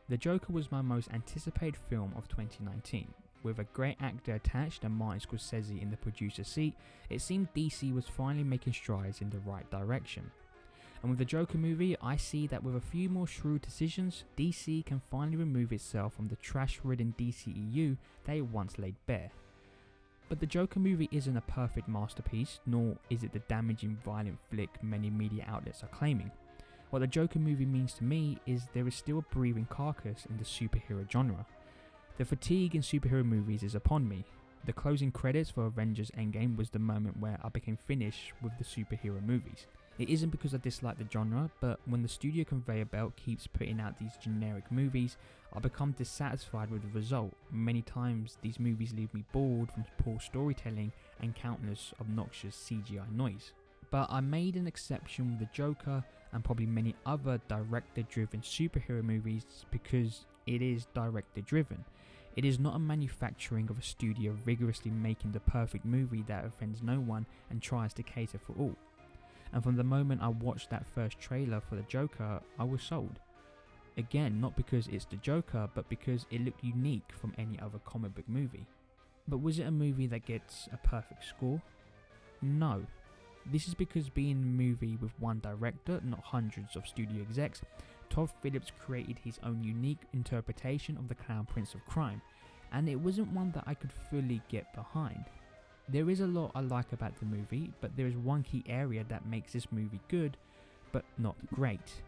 The Joker was my most anticipated film of 2019. With a great actor attached and Martin Scorsese in the producer's seat, it seemed DC was finally making strides in the right direction. And with the Joker movie, I see that with a few more shrewd decisions, DC can finally remove itself from the trash-ridden DCEU that it once laid bare. But the Joker movie isn't a perfect masterpiece, nor is it the damaging, violent flick many media outlets are claiming. What the Joker movie means to me is there is still a breathing carcass in the superhero genre. The fatigue in superhero movies is upon me. The closing credits for Avengers Endgame was the moment where I became finished with the superhero movies. It isn't because I dislike the genre, but when the studio conveyor belt keeps putting out these generic movies, I become dissatisfied with the result. Many times these movies leave me bored from poor storytelling and countless obnoxious CGI noise. But I made an exception with the Joker and probably many other director-driven superhero movies because it is director-driven. It is not a manufacturing of a studio rigorously making the perfect movie that offends no one and tries to cater for all. And from the moment I watched that first trailer for the Joker, I was sold. Again, not because it's the Joker, but because it looked unique from any other comic book movie. But was it a movie that gets a perfect score? No. This is because being a movie with one director, not hundreds of studio execs, Todd Phillips created his own unique interpretation of the Clown Prince of Crime, and it wasn't one that I could fully get behind. There is a lot I like about the movie, but there is one key area that makes this movie good, but not great.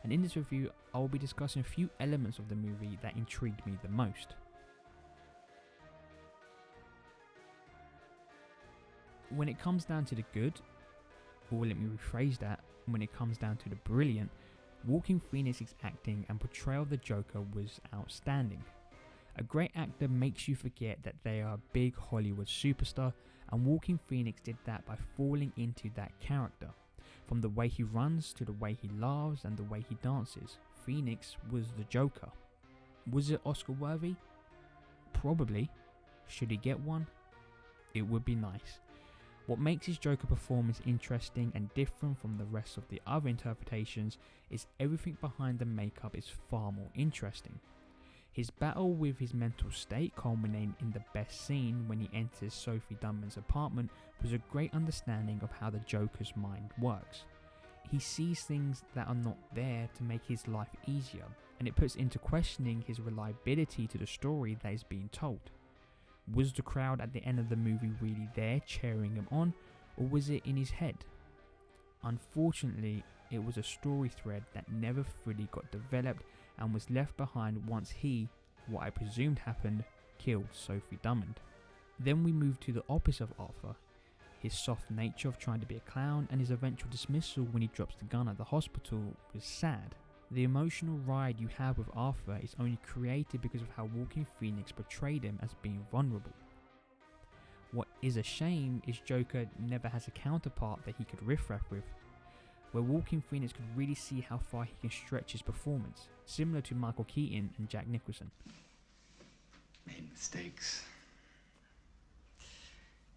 And in this review, I will be discussing a few elements of the movie that intrigued me the most. When it comes down to the good, or let me rephrase that, when it comes down to the brilliant, Joaquin Phoenix's acting and portrayal of the Joker was outstanding. A great actor makes you forget that they are a big Hollywood superstar, and Joaquin Phoenix did that by falling into that character. From the way he runs to the way he laughs and the way he dances, Phoenix was the Joker. Was it Oscar worthy? Probably. Should he get one? It would be nice. What makes his Joker performance interesting and different from the rest of the other interpretations is everything behind the makeup is far more interesting. His battle with his mental state culminating in the best scene when he enters Sophie Dunman's apartment was a great understanding of how the Joker's mind works. He sees things that are not there to make his life easier, and it puts into questioning his reliability to the story that is being told. Was the crowd at the end of the movie really there cheering him on, or was it in his head? Unfortunately, it was a story thread that never fully got developed and was left behind once he, what I presumed happened, killed Sophie Dunman. Then we moved to the opposite of Arthur, his soft nature of trying to be a clown and his eventual dismissal when he drops the gun at the hospital was sad. The emotional ride you have with Arthur is only created because of how Joaquin Phoenix portrayed him as being vulnerable. What is a shame is Joker never has a counterpart that he could riff-raff with, where Joaquin Phoenix could really see how far he can stretch his performance, similar to Michael Keaton and Jack Nicholson. Made mistakes.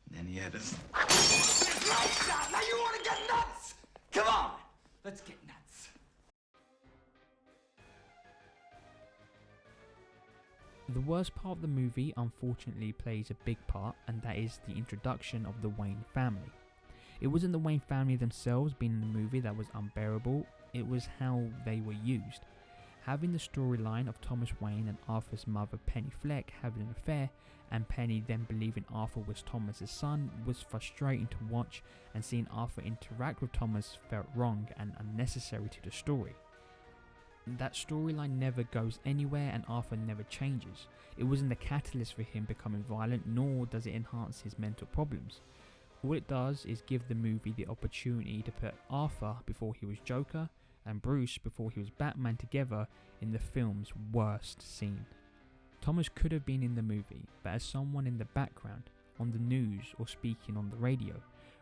And then he had us. Lights out! Now you want to get nuts! Come on! Let's get nuts. The worst part of the movie unfortunately plays a big part, and that is the introduction of the Wayne family. It wasn't the Wayne family themselves being in the movie that was unbearable, it was how they were used. Having the storyline of Thomas Wayne and Arthur's mother Penny Fleck having an affair, and Penny then believing Arthur was Thomas's son was frustrating to watch, and seeing Arthur interact with Thomas felt wrong and unnecessary to the story. That storyline never goes anywhere and Arthur never changes. It wasn't the catalyst for him becoming violent, nor does it enhance his mental problems. All it does is give the movie the opportunity to put Arthur before he was Joker and Bruce before he was Batman together in the film's worst scene. Thomas could have been in the movie, but as someone in the background, on the news or speaking on the radio,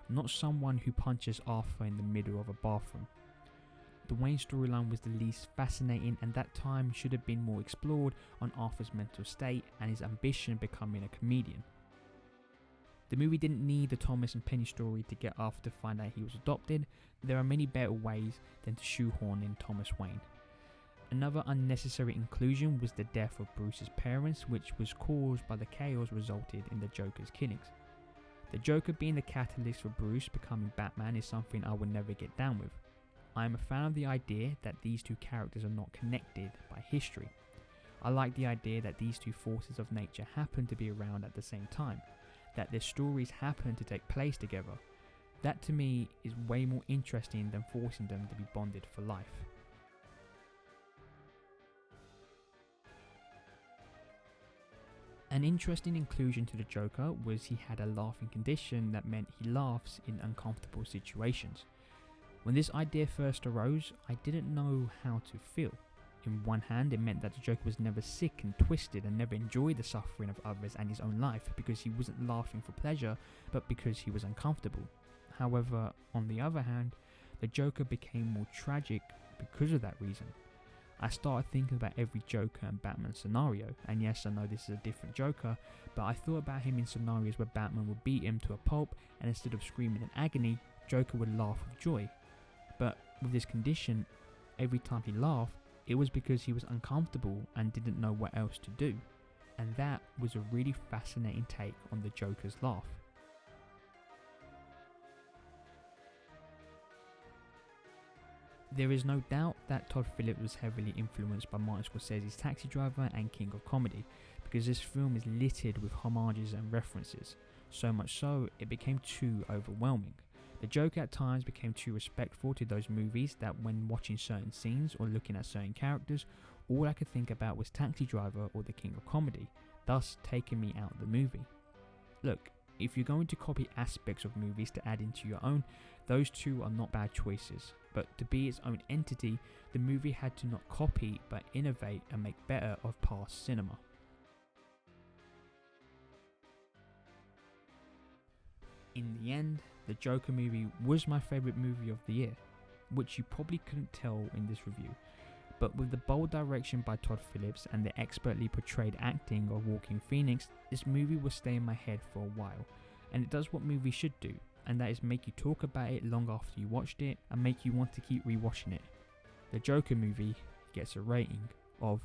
not someone who punches Arthur in the middle of a bathroom. The Wayne storyline was the least fascinating, and that time should have been more explored on Arthur's mental state and his ambition becoming a comedian. The movie didn't need the Thomas and Penny story to get Arthur to find out he was adopted. There are many better ways than to shoehorn in Thomas Wayne. Another unnecessary inclusion was the death of Bruce's parents, which was caused by the chaos resulted in the Joker's killings. The Joker being the catalyst for Bruce becoming Batman is something I would never get down with. I am a fan of the idea that these two characters are not connected by history. I like the idea that these two forces of nature happen to be around at the same time, that their stories happen to take place together. That to me is way more interesting than forcing them to be bonded for life. An interesting inclusion to the Joker was he had a laughing condition that meant he laughs in uncomfortable situations. When this idea first arose, I didn't know how to feel. In one hand, it meant that the Joker was never sick and twisted and never enjoyed the suffering of others and his own life because he wasn't laughing for pleasure, but because he was uncomfortable. However, on the other hand, the Joker became more tragic because of that reason. I started thinking about every Joker and Batman scenario, and yes, I know this is a different Joker, but I thought about him in scenarios where Batman would beat him to a pulp, and instead of screaming in agony, Joker would laugh with joy. But with this condition, every time he laughed, it was because he was uncomfortable and didn't know what else to do. And that was a really fascinating take on the Joker's laugh. There is no doubt that Todd Phillips was heavily influenced by Martin Scorsese's Taxi Driver and King of Comedy, because this film is littered with homages and references, so much so it became too overwhelming. The Joker at times became too respectful to those movies that when watching certain scenes or looking at certain characters, all I could think about was Taxi Driver or the King of Comedy, thus taking me out of the movie. Look, if you're going to copy aspects of movies to add into your own, those two are not bad choices, but to be its own entity, the movie had to not copy but innovate and make better of past cinema. In the end, the Joker movie was my favourite movie of the year, which you probably couldn't tell in this review, but with the bold direction by Todd Phillips and the expertly portrayed acting of Joaquin Phoenix, this movie will stay in my head for a while, and it does what movies should do, and that is make you talk about it long after you watched it and make you want to keep rewatching it. The Joker movie gets a rating of